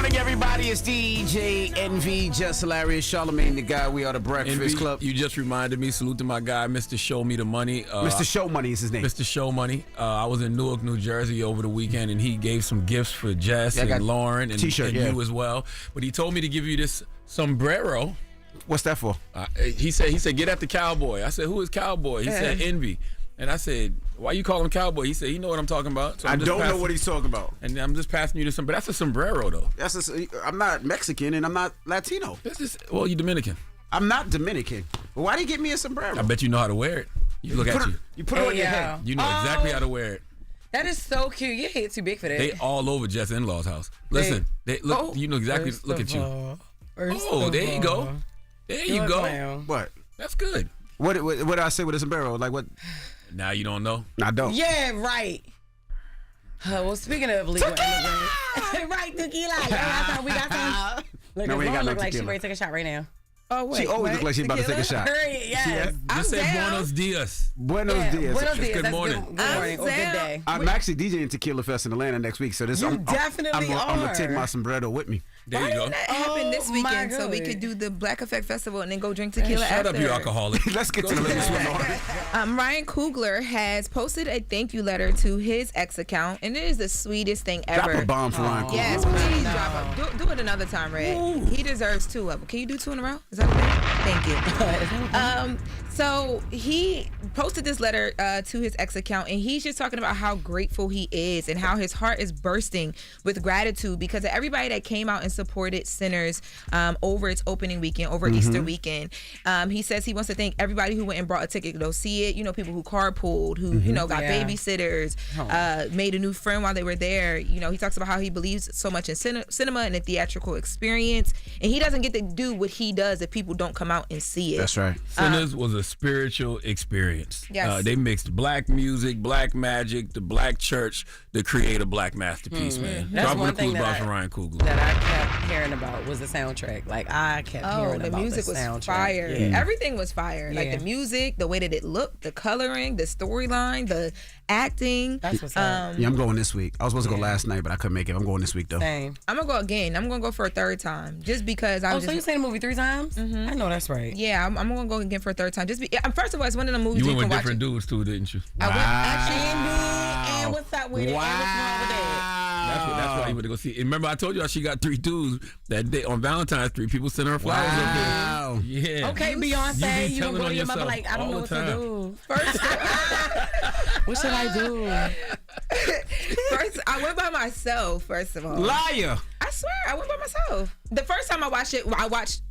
morning, everybody. It's DJ NV, Jess Hilarious, Charlamagne the guy. We are the Breakfast Club. You just reminded me. Salute to my guy, Mr. Show Me the Money. Mr. Show Money is his name. Mr. Show Money. I was in Newark, New Jersey over the weekend, and he gave some gifts for Jess and Lauren and you as well. But he told me to give you this sombrero. What's that for? He said, get at the cowboy. I said, who is cowboy? He said, Envy. And I said, why you call him cowboy? He said, you know what I'm talking about. So I don't know what he's talking about. And I'm just passing you this, but that's a sombrero, though. I'm not Mexican and I'm not Latino. Well, you Dominican. I'm not Dominican. But why did he get me a sombrero? I bet you know how to wear it. You look at you. You put it on your head. You know exactly how to wear it. That is so cute. Your head's too big for that. They all over Jess' in-laws' house. Listen, they look. You know exactly. Look at you. There you go. There you go. What? That's good. What did I say with a sombrero? Like what? Now you don't know? I don't. Yeah, right. Well, speaking of legal immigrants. Right, tequila. Last time we got some. Look, no, we ain't got no look like tequila. she ready to take a shot right now. Oh, wait. She always looks like she's about to take a shot. Yes. Just say buenos dias. Buenos dias. Buenos dias. Good morning. Good morning or good day. I'm actually DJing Tequila Fest in Atlanta next week, so this I'm definitely are. I'm gonna take my sombrero with me. There you go. That happened this weekend, so we could do the Black Effect Festival and then go drink tequila Shut after. up, you alcoholic. Let's get to the latest one. Ryan Coogler has posted a thank you letter to his ex account, and it is the sweetest thing ever. Drop a bomb for Ryan Coogler. Yes, please drop it. Do it another time, Red. Ooh. He deserves 2 of them. Can you do 2 in a row? Is that okay? Thank you. So he posted this letter to his ex account, and he's just talking about how grateful he is and how his heart is bursting with gratitude because of everybody that came out and supported Sinners over its opening weekend, over Easter weekend. He says he wants to thank everybody who went and brought a ticket to go see it. You know, people who carpooled, who got babysitters, made a new friend while they were there. You know, he talks about how he believes so much in cinema and the theatrical experience, and he doesn't get to do what he does if people don't come out and see it. That's right. Sinners was a spiritual experience. Yes. They mixed black music, black magic, the black church to create a black masterpiece, man. That's one thing for Ryan Coogler. that I kept hearing about was the soundtrack. Like, I kept hearing about the music was soundtrack. fire. Everything was fire. Like Yeah. the music, the way that it looked, the coloring, the storyline, the acting. That's what's up. Yeah, I'm going this week. I was supposed to go last night, but I couldn't make it. I'm going this week though. Same. I'm gonna go again. I'm gonna go for a 3rd time, just because I was. So you seen the movie 3 times? I know that's right. Yeah, I'm gonna go again for a 3rd time. First of all, it's one of the movies You you went can with watch. different dudes too, didn't you? I went And what's up with it? And what's wrong with that? That's why you went to go see. Remember, I told you how she got 3 dudes that day on Valentine's. 3 people sent her flowers up there. Yeah. Okay, Beyonce, you telling go on to your mother yourself like, I don't all know what the to time. do. What should I do? First, I went by myself. First of all, Liar. I swear, I went by myself. The first time I watched it, I watched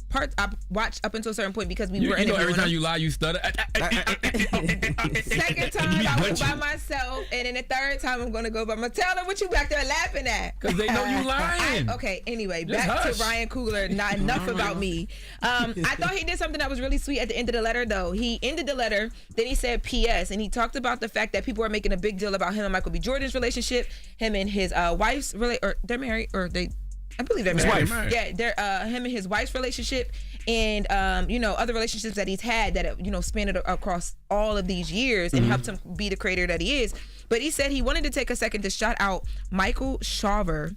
up until a certain point because we were You know, interviewing every time them. you lie, you stutter. Second time I went by myself, and then the 3rd time I'm gonna go by myself. Tell them what you back there laughing at. Because they know you lying. Okay, anyway, Just back hush. to Ryan Coogler. Not enough about me. I thought he did something that was really sweet at the end of the letter, though. He ended the letter, then he said P.S., and he talked about the fact that people are making a big deal about him and Michael B. Jordan's relationship, him and his wife's or they're married, or they. I believe they're married. wife. Yeah, they're him and his wife's relationship, and other relationships that he's had that spanned across all of these years and helped him be the creator that he is. But he said he wanted to take a second to shout out Michael Shaver,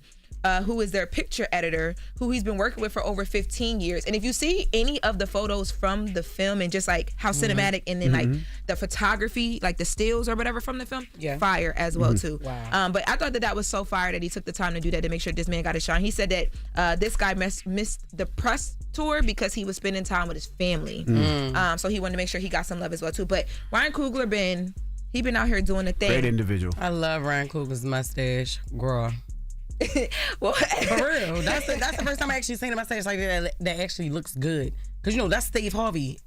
who is their picture editor, who he's been working with for over 15 years. And if you see any of the photos from the film and just like how cinematic and then like the photography, like the stills or whatever from the film, fire as well too. Wow. But I thought that was so fire that he took the time to do that to make sure this man got his shine. He said that this guy missed the press tour because he was spending time with his family. So he wanted to make sure he got some love as well too. But Ryan Coogler he been out here doing the thing. Great individual. I love Ryan Coogler's mustache. Girl. Well, For real. That's the first time I actually seen a mustache like that actually looks good. Because, that's Steve Harvey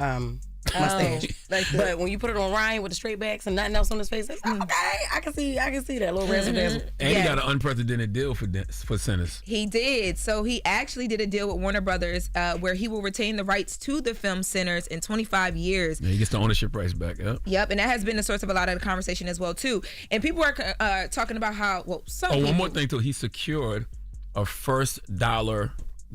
mustache. But when you put it on Ryan with the straight backs and nothing else on his face, it's okay. I can see that little razzle dazzle. And he got an unprecedented deal for Sinners. He did. So he actually did a deal with Warner Brothers where he will retain the rights to the film Sinners in 25 years. Yeah, he gets the ownership rights back. Yep. And that has been the source of a lot of the conversation as well too. And people are talking about how one more thing too. He secured a first dollar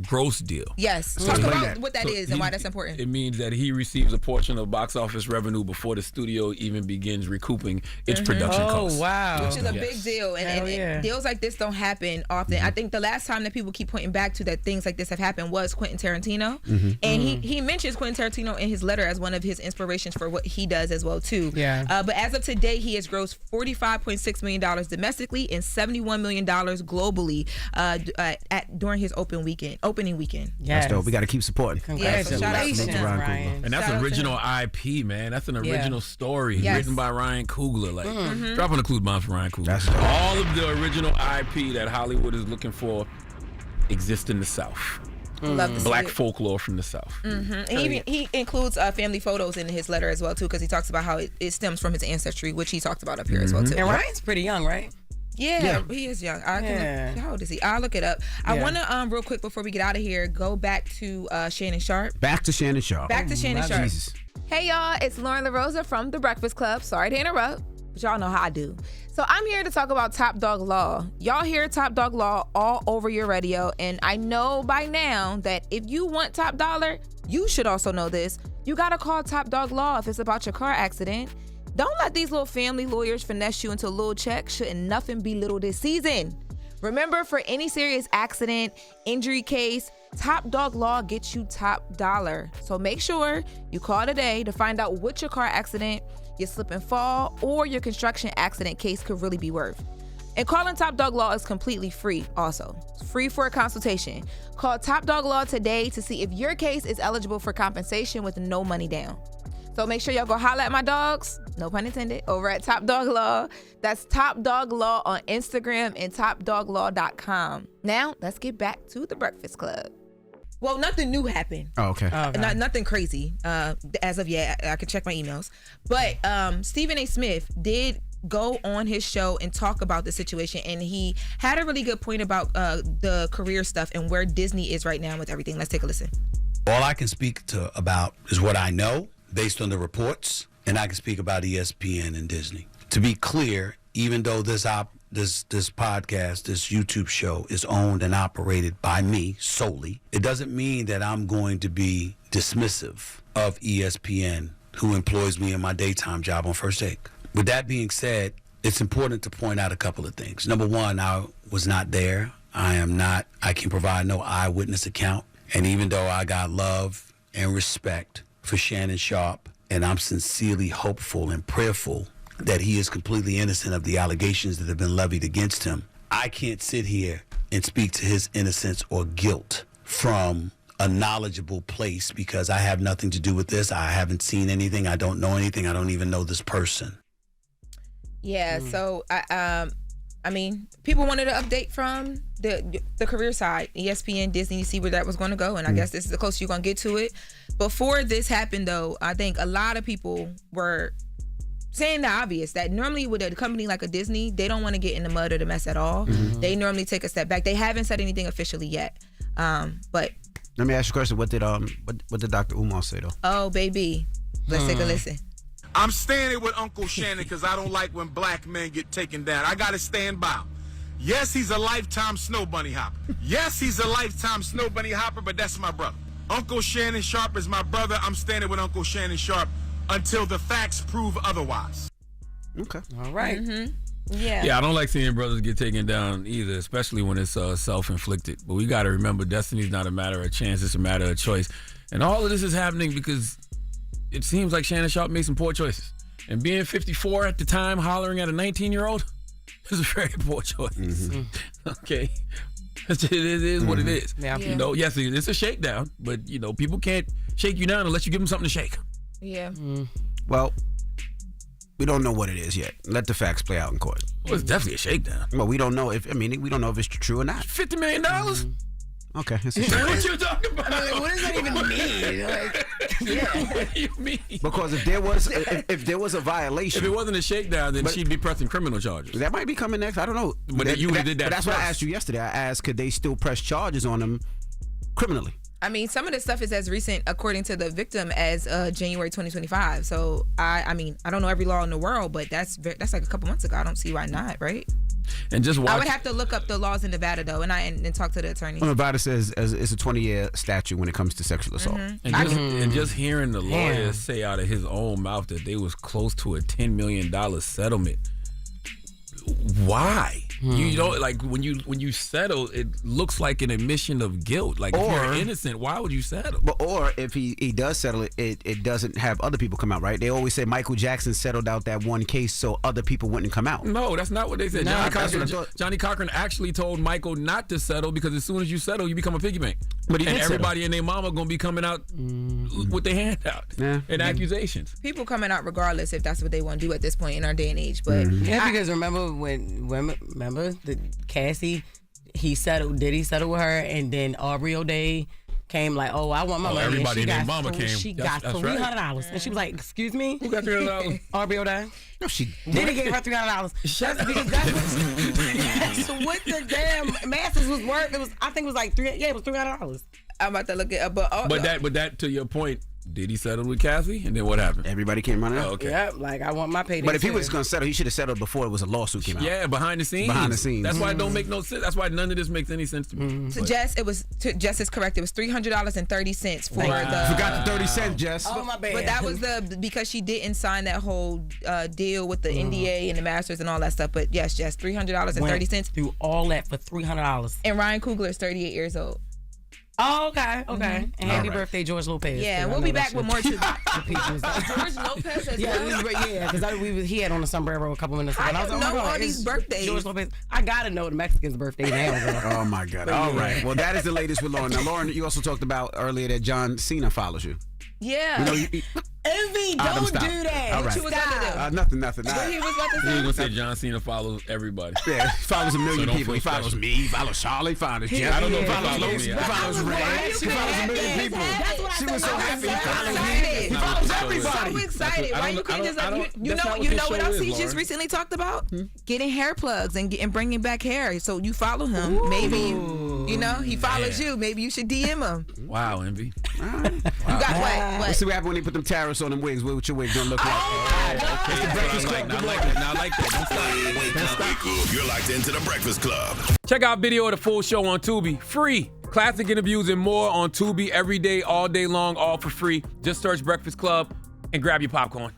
gross deal. Yes. So Talk about what that is and why that's important. It means that he receives a portion of box office revenue before the studio even begins recouping its production costs. Oh, wow. Which is a big deal. And deals like this don't happen often. I think the last time that people keep pointing back to that things like this have happened was Quentin Tarantino. And he mentions Quentin Tarantino in his letter as one of his inspirations for what he does as well, too. Yeah. But as of today, he has grossed $45.6 million domestically and $71 million globally during his opening weekend. Yes. That's dope. We got to keep supporting. Congratulations, Ryan. And that's original IP, man. That's an original story written by Ryan Coogler. Like, dropping a clue bomb for Ryan Coogler. That's dope. All of the original IP that Hollywood is looking for exists in the South. Love to Black see it. folklore from the South. And he includes family photos in his letter as well, too, because he talks about how it stems from his ancestry, which he talked about up here as well, too. And Ryan's pretty young, right? Yeah, he is young. How old is he? I'll look it up. I want to, real quick, before we get out of here, go back to Shannon Sharpe. Back to Shannon Sharpe. Jesus. Hey, y'all. It's Lauren LaRosa from The Breakfast Club. Sorry to interrupt, but y'all know how I do. So I'm here to talk about Top Dog Law. Y'all hear Top Dog Law all over your radio, and I know by now that if you want top dollar, you should also know this. You got to call Top Dog Law if it's about your car accident. Don't let these little family lawyers finesse you into a little check. Shouldn't nothing be little this season. Remember, for any serious accident, injury case, Top Dog Law gets you top dollar. So make sure you call today to find out what your car accident, your slip and fall, or your construction accident case could really be worth. And calling Top Dog Law is completely free also. It's free for a consultation. Call Top Dog Law today to see if your case is eligible for compensation with no money down. So make sure y'all go holla at my dogs, no pun intended, over at Top Dog Law. That's Top Dog Law on Instagram and topdoglaw.com. Now, let's get back to The Breakfast Club. Well, nothing new happened. Oh, okay. Nothing crazy as of yet. I can check my emails. But Stephen A. Smith did go on his show and talk about the situation, and he had a really good point about the career stuff and where Disney is right now with everything. Let's take a listen. All I can speak about is what I know based on the reports, and I can speak about ESPN and Disney. To be clear, even though this podcast, this YouTube show is owned and operated by me solely, it doesn't mean that I'm going to be dismissive of ESPN, who employs me in my daytime job on First Take. With that being said, it's important to point out a couple of things. Number one, I was not there. I can provide no eyewitness account. And even though I got love and respect for Shannon Sharpe, and I'm sincerely hopeful and prayerful that he is completely innocent of the allegations that have been levied against him, I can't sit here and speak to his innocence or guilt from a knowledgeable place because I have nothing to do with this. I haven't seen anything. I don't know anything. I don't even know this person. Yeah, so I mean, people wanted an update from the career side, ESPN, Disney, see where that was going to go, and I guess this is the closest you're going to get to it. Before this happened, though, I think a lot of people were saying the obvious, that normally with a company like a Disney, they don't want to get in the mud or the mess at all. They normally take a step back. They haven't said anything officially yet, but let me ask you a question. What did Dr. Umar say though? Oh, baby, let's take a listen. I'm standing with Uncle Shannon because I don't like when black men get taken down. I got to stand by him. Yes, he's a lifetime snow bunny hopper. But that's my brother. Uncle Shannon Sharpe is my brother. I'm standing with Uncle Shannon Sharpe until the facts prove otherwise. Okay. All right. Yeah, I don't like seeing brothers get taken down either, especially when it's self-inflicted. But we got to remember, destiny's not a matter of chance, it's a matter of choice. And all of this is happening because it seems like Shannon Sharpe made some poor choices. And being 54 at the time, hollering at a 19-year-old, is a very poor choice. Okay? It is what it is. Yeah. You know, yes, it's a shakedown, but, you know, people can't shake you down unless you give them something to shake. Yeah. Well, we don't know what it is yet. Let the facts play out in court. Well, it's definitely a shakedown. Well, we don't know if it's true or not. $50 million? Okay. It's a What you talking about? What does that even mean? What do you mean? Because if there was a violation, If it wasn't a shakedown, then she'd be pressing criminal charges. that might be coming next. I don't know. But you would've did that But that's what I first. asked you yesterday. I asked, could they still press charges on them criminally? I mean, some of this stuff is as recent, according to the victim, as January 2025. So, I mean, I don't know every law in the world, but that's like a couple months ago. I don't see why not, right? And just watch. I would have to look up the laws in Nevada, though, and talk to the attorney. Well, Nevada says it's a 20-year statute when it comes to sexual assault. And just hearing the lawyer say out of his own mouth that they was close to a $10 million settlement. Why? You know, like when you settle, it looks like an admission of guilt. Like if you're innocent, why would you settle? Or if he does settle it, it doesn't have other people come out, right? They always say Michael Jackson settled out that one case so other people wouldn't come out. No, that's not what they said. No, Johnny Cochran actually told Michael not to settle because as soon as you settle, you become a piggy bank. But and everybody and their mama gonna be coming out with their hand out and accusations. People coming out regardless if that's what they want to do at this point in our day and age. But because remember the Cassie, he settled with her, and then Aubrey O'Day came like, oh, I want my money. Everybody and their mama came. She got $300, and she was like, excuse me, who got $300? Aubrey O'Day. No, she Then he gave her $300. That's what the damn Masters was worth. I think it was like it was $300. I'm about to look it up, but that to your point. Did he settle with Cassie? And then what happened? Everybody came running out. Oh, okay. Yeah, like I want my payday. But if he was going to settle, he should have settled before it was a lawsuit came out. Yeah, behind the scenes. That's why it don't make no sense. That's why none of this makes any sense to me. So Jess is correct. It was $300.30 for the. Forgot the 30 cents, Jess. Oh my bad. But that was because she didn't sign that whole deal with the NDA and the Masters and all that stuff. But yes, Jess, $300.30. Through all that for $300. And Ryan Coogler is 38 years old. Oh, okay. And happy birthday, George Lopez. Yeah, we'll be back with more too. George Lopez as well? Because he had on a sombrero a couple minutes ago. I don't know all these birthdays. George Lopez. I gotta know the Mexican's birthday now, girl. Oh my God. All right. Well, that is the latest with Lauren. Now, Lauren, you also talked about earlier that John Cena follows you. Yeah. Envy, don't do that. All right. What you was about to do? Nothing. What he was about to say? He was going to say John Cena follows everybody. Yeah, he follows a million don't people. He feel follows special. me. He follows Charlie. He follows Jeff. I don't know if He he follows follows Luke. me. He follows Ray. He follows a million people. She was so happy. He follows me. He follows everybody. So excited. Why you can't just you know what else he just recently talked about? Getting hair plugs and bringing back hair. So you follow him. Maybe he follows you. Maybe you should DM him. Wow, Envy. You got what? Let's see what happened when he put them tariffs on them wigs. What your wig gonna look like? Okay. Not like that. Don't stop. You're locked into the Breakfast Club. Check out video of the full show on Tubi. Free. Classic interviews and more on Tubi every day, all day long, all for free. Just search Breakfast Club and grab your popcorn.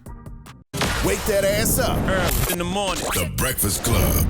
Wake that ass up Early in the morning. The Breakfast Club.